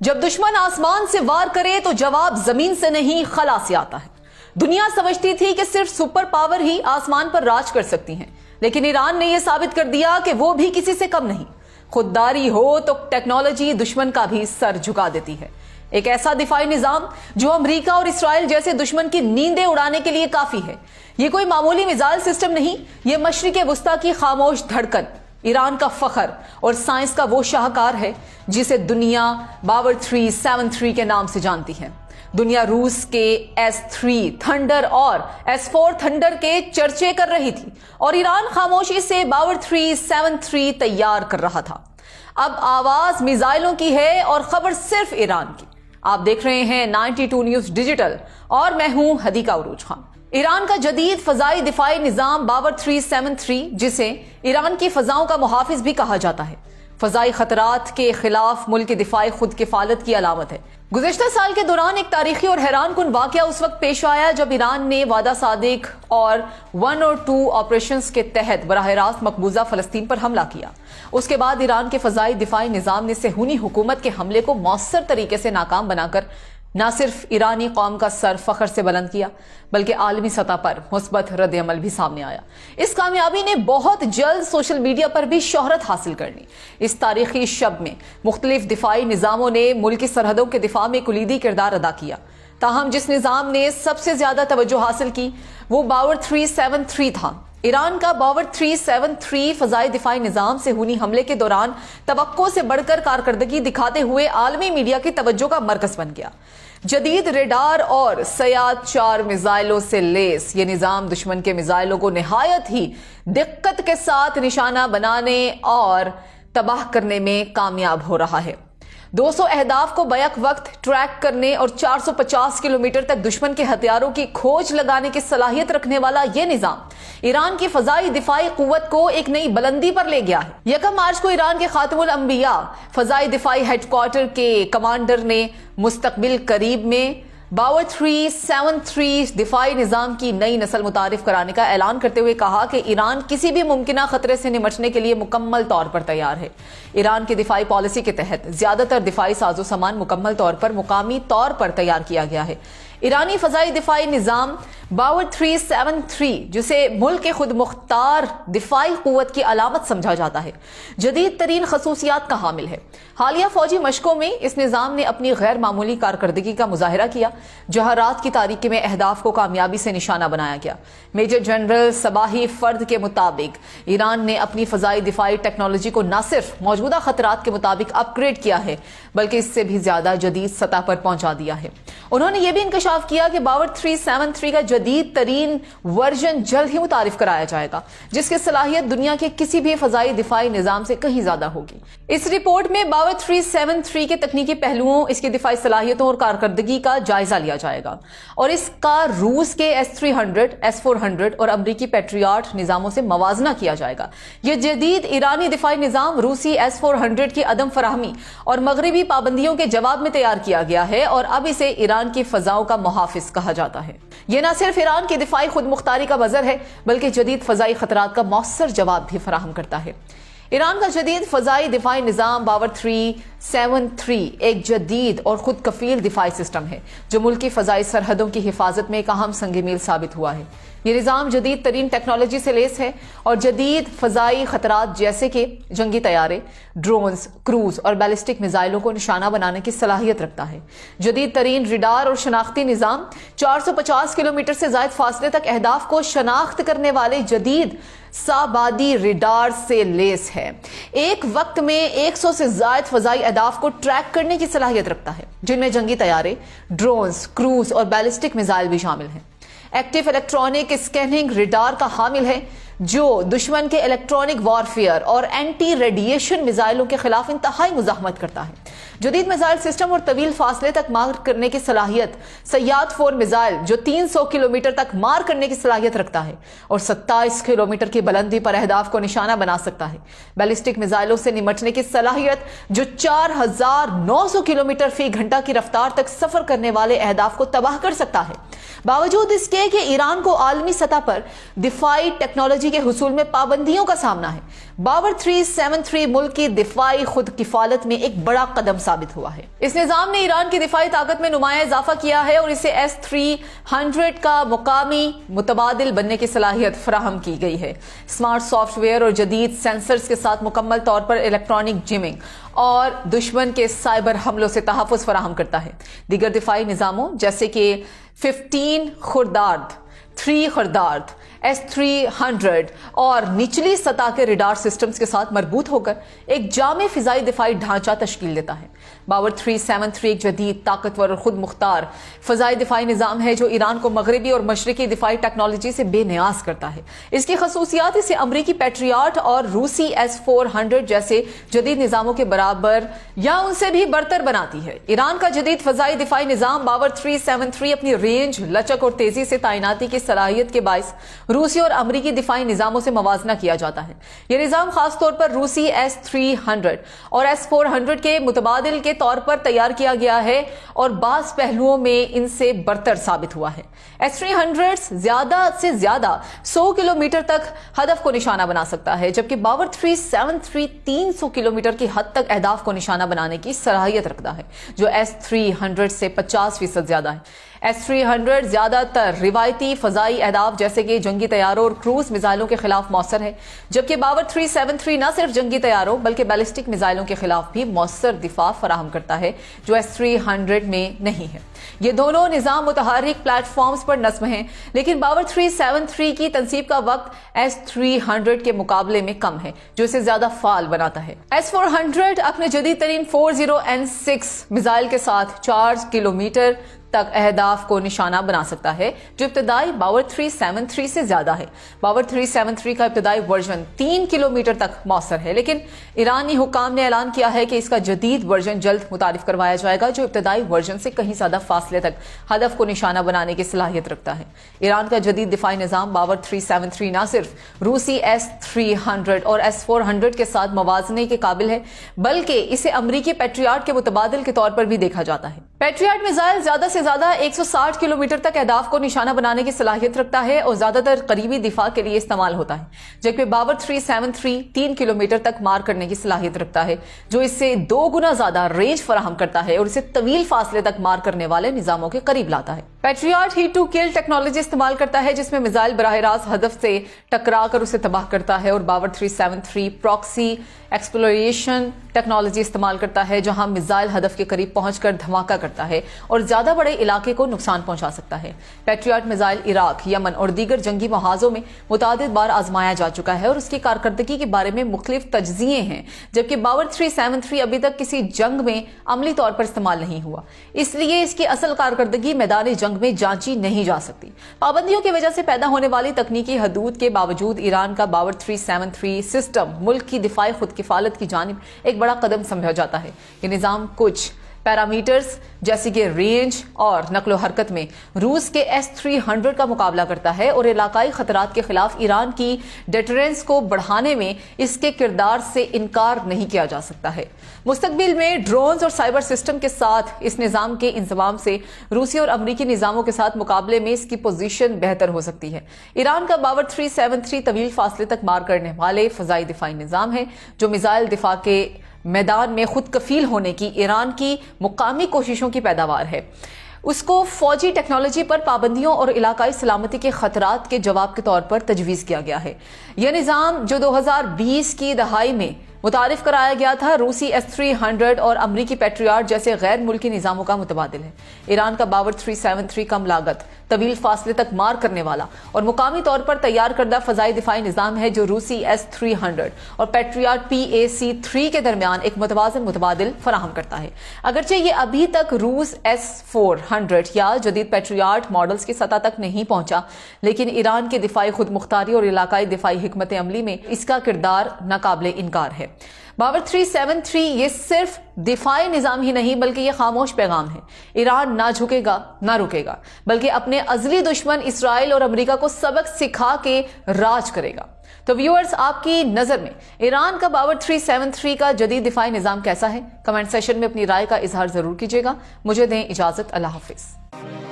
جب دشمن آسمان سے وار کرے تو جواب زمین سے نہیں خلا سے آتا ہے۔ دنیا سمجھتی تھی کہ صرف سپر پاور ہی آسمان پر راج کر سکتی ہیں، لیکن ایران نے یہ ثابت کر دیا کہ وہ بھی کسی سے کم نہیں۔ خودداری ہو تو ٹیکنالوجی دشمن کا بھی سر جھکا دیتی ہے۔ ایک ایسا دفاعی نظام جو امریکہ اور اسرائیل جیسے دشمن کی نیندیں اڑانے کے لیے کافی ہے۔ یہ کوئی معمولی میزائل سسٹم نہیں، یہ مشرق وسطیٰ کی خاموش دھڑکن، ایران کا فخر اور سائنس کا وہ شاہکار ہے جسے دنیا باور 373 کے نام سے جانتی ہے۔ دنیا روس کے S3 تھنڈر اور S4 تھنڈر کے چرچے کر رہی تھی اور ایران خاموشی سے باور 373 تیار کر رہا تھا۔ اب آواز میزائلوں کی ہے اور خبر صرف ایران کی۔ آپ دیکھ رہے ہیں 92 نیوز ڈیجیٹل اور میں ہوں حدیقہ عروج خان۔ ایران کا جدید فضائی دفاعی نظام باور 373، جسے ایران کی فضاؤں کا محافظ بھی کہا جاتا ہے، فضائی خطرات کے خلاف ملک کی دفاعی خود کفالت کی علامت ہے۔ گزشتہ سال کے دوران ایک تاریخی اور حیران کن واقعہ اس وقت پیش آیا جب ایران نے وعدہ صادق اور 1 اور 2 آپریشنز کے تحت براہ راست مقبوضہ فلسطین پر حملہ کیا۔ اس کے بعد ایران کے فضائی دفاعی نظام نے صہیونی حکومت کے حملے کو مؤثر طریقے سے ناکام بنا کر نہ صرف ایرانی قوم کا سر فخر سے بلند کیا، بلکہ عالمی سطح پر مثبت رد عمل بھی سامنے آیا۔ اس کامیابی نے بہت جلد سوشل میڈیا پر بھی شہرت حاصل کر لی۔ اس تاریخی شب میں مختلف دفاعی نظاموں نے ملکی سرحدوں کے دفاع میں کلیدی کردار ادا کیا۔ تاہم جس نظام نے سب سے زیادہ توجہ حاصل کی وہ باور 373 تھا۔ ایران کا باور 373 فضائی دفاعی نظام صہیونی حملے کے دوران توقع سے بڑھ کر کارکردگی دکھاتے ہوئے عالمی میڈیا کی توجہ کا مرکز بن گیا۔ جدید ریڈار اور سیاد 4 میزائلوں سے لیس یہ نظام دشمن کے میزائلوں کو نہایت ہی دقت کے ساتھ نشانہ بنانے اور تباہ کرنے میں کامیاب ہو رہا ہے۔ 200 اہداف کو بیک وقت ٹریک کرنے اور 450 کلومیٹر تک دشمن کے ہتھیاروں کی کھوج لگانے کی صلاحیت رکھنے والا یہ نظام ایران کی فضائی دفاعی قوت کو ایک نئی بلندی پر لے گیا ہے۔ 1 مارچ کو ایران کے خاتم الانبیاء فضائی دفاعی ہیڈ کوارٹر کے کمانڈر نے مستقبل قریب میں باور 373 دفاعی نظام کی نئی نسل متعارف کرانے کا اعلان کرتے ہوئے کہا کہ ایران کسی بھی ممکنہ خطرے سے نمٹنے کے لیے مکمل طور پر تیار ہے۔ ایران کی دفاعی پالیسی کے تحت زیادہ تر دفاعی ساز و سامان مکمل طور پر مقامی طور پر تیار کیا گیا ہے۔ ایرانی فضائی دفاعی نظام باور 373، جسے ملک کے خود مختار دفاعی قوت کی علامت سمجھا جاتا ہے، جدید ترین خصوصیات کا حامل ہے۔ حالیہ فوجی مشقوں میں اس نظام نے اپنی غیر معمولی کارکردگی کا مظاہرہ کیا، جہاں رات کی تاریکی میں اہداف کو کامیابی سے نشانہ بنایا گیا۔ میجر جنرل صباحی فرد کے مطابق ایران نے اپنی فضائی دفاعی ٹیکنالوجی کو نہ صرف موجودہ خطرات کے مطابق اپ گریڈ کیا ہے بلکہ اس سے بھی زیادہ جدید سطح پر پہنچا دیا ہے۔ انہوں نے یہ بھی انکشاف کیا کہ باور 373 کا جدید ترین ورژن جلد ہی متعارف کرایا جائے گا، جس کی صلاحیت دنیا کے کسی بھی فضائی دفاعی نظام سے کہیں زیادہ ہوگی۔ اس رپورٹ میں باور 373 کے تکنیکی پہلوؤں، اس کی دفاعی صلاحیتوں اور کارکردگی کا جائزہ لیا جائے گا اور اس کا روس کے S300، S400 اور امریکی پیٹریاٹ نظاموں سے موازنہ کیا جائے گا۔ یہ جدید ایرانی دفاعی نظام روسی S400 کی عدم فراہمی اور مغربی پابندیوں کے جواب میں تیار کیا گیا ہے اور اب اسے ایران کی فضاؤں کا محافظ کہا جاتا ہے۔ یہ نہ صرف ایران کی دفاعی خود مختاری کا مظہر ہے بلکہ جدید فضائی خطرات کا مؤثر جواب بھی فراہم کرتا ہے۔ ایران کا جدید فضائی دفاعی نظام باور 373 ایک جدید اور خود کفیل دفاعی سسٹم ہے جو ملکی فضائی سرحدوں کی حفاظت میں ایک اہم سنگ میل ثابت ہوا ہے۔ یہ نظام جدید ترین ٹیکنالوجی سے لیس ہے اور جدید فضائی خطرات جیسے کہ جنگی طیارے، ڈرونز، کروز اور بیلسٹک میزائلوں کو نشانہ بنانے کی صلاحیت رکھتا ہے۔ جدید ترین ریڈار اور شناختی نظام 450 کلومیٹر سے زائد فاصلے تک اہداف کو شناخت کرنے والے جدید سابادی ریڈار سے لیس ہے۔ ایک وقت میں 100 سے زائد فضائی اہداف کو ٹریک کرنے کی صلاحیت رکھتا ہے، جن میں جنگی طیارے، ڈرونز، کروز اور بیلسٹک میزائل بھی شامل ہیں۔ ایکٹیو الیکٹرانک اسکیننگ ریڈار کا حامل ہے جو دشمن کے الیکٹرانک وارفیئر اور اینٹی ریڈیشن میزائلوں کے خلاف انتہائی مزاحمت کرتا ہے۔ جدید میزائل سسٹم اور طویل فاصلے تک مار کرنے کی صلاحیت سیاد 4 میزائل جو 300 کلومیٹر تک مار کرنے کی صلاحیت رکھتا ہے اور 27 کلومیٹر کی بلندی پر اہداف کو نشانہ بنا سکتا ہے۔ بیلسٹک میزائلوں سے نمٹنے کی صلاحیت جو 4900 کلومیٹر فی گھنٹہ کی رفتار تک سفر کرنے والے اہداف کو تباہ کر سکتا ہے۔ باوجود اس کے کہ ایران کو عالمی سطح پر دفاعی ٹیکنالوجی کے حصول میں پابندیوں کا سامنا ہے، बाबर 373 मुल्क की दिफाई खुद किफालत में एक बड़ा कदम साबित हुआ है। इस निजाम ने ईरान की दिफाई ताकत में नुमाया इजाफा किया है और इसे S-300 का मुकामी मुतबादिल बनने की सलाहियत फराहम की गई है। स्मार्ट सॉफ्टवेयर और जदीद सेंसर्स के साथ मुकम्मल तौर पर इलेक्ट्रॉनिक जिमिंग और दुश्मन के साइबर हमलों से तहफ़्फ़ुज़ फराहम करता है। दीगर दिफाई निज़ामों जैसे कि 15 खुर्दार्द, 3 खुर्दार्द, S-300 और निचली सतह के रडार सिस्टम्स के साथ मरबूत होकर एक जामे फिजाई दिफाई ढांचा तश्कील देता है। बाबर 373 एक जदीद, ताकतवर और खुद मुख्तार फजाई दिफाई निज़ाम है जो ईरान को मगरबी और मशरकी दिफाई टेक्नोलॉजी से बेनियाज करता है। इसकी खसूसियात इसे अमरीकी पैट्रियाट और रूसी S-400 जैसे जदीद निज़ामों के बराबर या उनसे भी बरतर बनाती है। ईरान का जदीद फजाई दिफाई निज़ाम बाबर 373 अपनी रेंज, लचक और तेजी से तैनाती की सलाहियत के बायस रूसी और अमरीकी दिफाई निज़ामों से मवाजना किया जाता है। यह निज़ाम खास तौर पर रूसी S-300 और S-400 के मुतबादिल के तौर पर तैयार किया गया है और बास पहलुओं में इनसे बरतर साबित हुआ है। S-300 ज्यादा से ज्यादा 100 किलोमीटर तक हदफ को निशाना बना सकता है, जबकि बाबर 373 300 किलोमीटर की हद तक अहदाफ को निशाना बनाने की सलाहियत रखता है, जो S-300 से 50% ज्यादा है। S-300 ज्यादातर रिवायती फजाई अहदाफ जैसे कि जंगी तैयारों और क्रूज मिसाइलों के खिलाफ मौसर है, जबकि बाबर 373 न सिर्फ जंगी तैयारों बल्कि बैलिस्टिक मिसाइलों के खिलाफ भी मौसर दिफा फराहम करता है, जो S-300 में नहीं है। ये दोनों निज़ाम मुतहर्रिक प्लेटफॉर्म्स पर नस्ब हैं, लेकिन बाबर 373 की तनसीब का वक्त S-300 के मुकाबले में कम है, जो इसे ज्यादा फाल बनाता है। S-400 अपने जदीद तरीन 40N6 मिसाइल के साथ 4 किलोमीटर तक अहदाफ को निशाना बना सकता है, जो इब्तदाई बाबर 373 से ज्यादा है। बाबर 373 का इब्तदाई वर्जन 3 किलोमीटर तक मौसर है, लेकिन ईरानी हुकाम ने ऐलान किया है कि इसका जदीद वर्जन जल्द मुतारिफ करवाया जाएगा, जो इब्तदाई वर्जन से कहीं ज्यादा फासले तक हदफ को निशाना बनाने की सलाहियत रखता है। ईरान का जदीद दिफाई निज़ाम बाबर 373 न सिर्फ रूसी S-300 और S-400 के साथ मवाजने के काबिल है, बल्कि इसे अमरीकी पैट्रियाट के मुतबादिल के तौर पर भी देखा जाता है। पैट्रियाट मिसाइल ज्यादा से ज्यादा 160 किलोमीटर तक अहदाफ को निशाना बनाने की सलाहियत रखता है और ज्यादातर करीबी दिफा के लिए इस्तेमाल होता है, जबकि बाबर 373 3 किलोमीटर तक मार करने की सलाहियत रखता है, जो इससे 2 गुना ज्यादा रेंज फराहम करता है और इसे तवील फासले तक मार करने वाले निजामों के करीब लाता है। Patriot hit to kill technology इस्तेमाल करता है, जिसमें मिसाइल बराह रास्त हदफ से टकरा कर उसे तबाह करता है, और बाबर 373 प्रॉक्सी एक्सप्लोरेशन टेक्नोलॉजी इस्तेमाल करता है, जहां मिसाइल हदफ के करीब पहुंचकर धमाका करता है और ज्यादा बड़े इलाके को नुकसान पहुंचा सकता है। पैट्रियाट मिसाइल इराक, यमन और दीगर जंगी महाजों में मुतादिद बार आजमाया जा चुका है और उसकी कारकर्दगी के बारे में मुख्तलिफ तज्जिए हैं, जबकि बाबर 373 अभी तक किसी जंग में अमली तौर पर इस्तेमाल नहीं हुआ, इसलिए इसकी असल कारकर्दगी मैदान जंग में जांची नहीं जा सकती। पाबंदियों की वजह से पैदा होने वाली तकनीकी हदूद के बावजूद ईरान का बाबर 373 सिस्टम मुल्क की दिफाई खुद किफालत की जानिब एक बड़ा कदम समझा जाता है। ये निज़ाम कुछ पैरामीटर्स जैसे कि रेंज और नकलो हरकत में रूस के S-300 का मुकाबला करता है और इलाकाई खतरात के खिलाफ ईरान की डेटरेंस को बढ़ाने में इसके किरदार से इनकार नहीं किया जा सकता है। मुस्तकबिल में ड्रोन्स और साइबर सिस्टम के साथ इस निज़ाम के इंतजाम से रूसी और अमरीकी निज़ामों के साथ मुकाबले में इसकी पोजीशन बेहतर हो सकती है। ईरान का बाबर 373 तवील फासले तक मार करने वाले फजाई दिफाई निज़ाम है, जो मिसाइल दिफा के मैदान में खुद कफील होने की ईरान की मुकामी कोशिशों की पैदावार है। उसको फौजी टेक्नोलॉजी पर पाबंदियों और इलाकाई सलामती के खतरात के जवाब के तौर पर तजवीज़ किया गया है। यह निज़ाम जो 2020 की दहाई में मुतारिफ कराया गया था, रूसी S-300 और अमरीकी पैट्रियाट जैसे गैर मुल्की निज़ामों का मुतबादिल है। ईरान का बाबर 373 कम लागत, तवील फासले तक मार करने वाला और मुकामी तौर पर तैयार करदा फजाई दिफाई निज़ाम है, जो रूसी S-300 और पैट्रियाट PAC-3 के दरमियान एक मुतवाज़िन मुतबादिल फराहम करता है। अगरचे ये अभी तक रूस S-400 या जदीद पैट्रियाट मॉडल्स की सतह तक नहीं पहुंचा, लेकिन ईरान के दिफाई खुद मुख्तारी और इलाकाई दिफाई हिकमत अमली में इसका किरदार नाकाबिले इनकार है। बाबर 373 ये सिर्फ दिफाई निज़ाम ही नहीं बल्कि ये खामोश पैगाम है। ईरान ना झुकेगा ना रुकेगा, बल्कि अपने अजली दुश्मन इसराइल और अमेरिका को सबक सिखा के राज करेगा। तो व्यूअर्स, आपकी नजर में ईरान का बाबर 373 का जदीद दिफाई निज़ाम कैसा है? कमेंट सेशन में अपनी राय का इजहार जरूर कीजिएगा। मुझे दें इजाजत। अल्लाह हाफिज।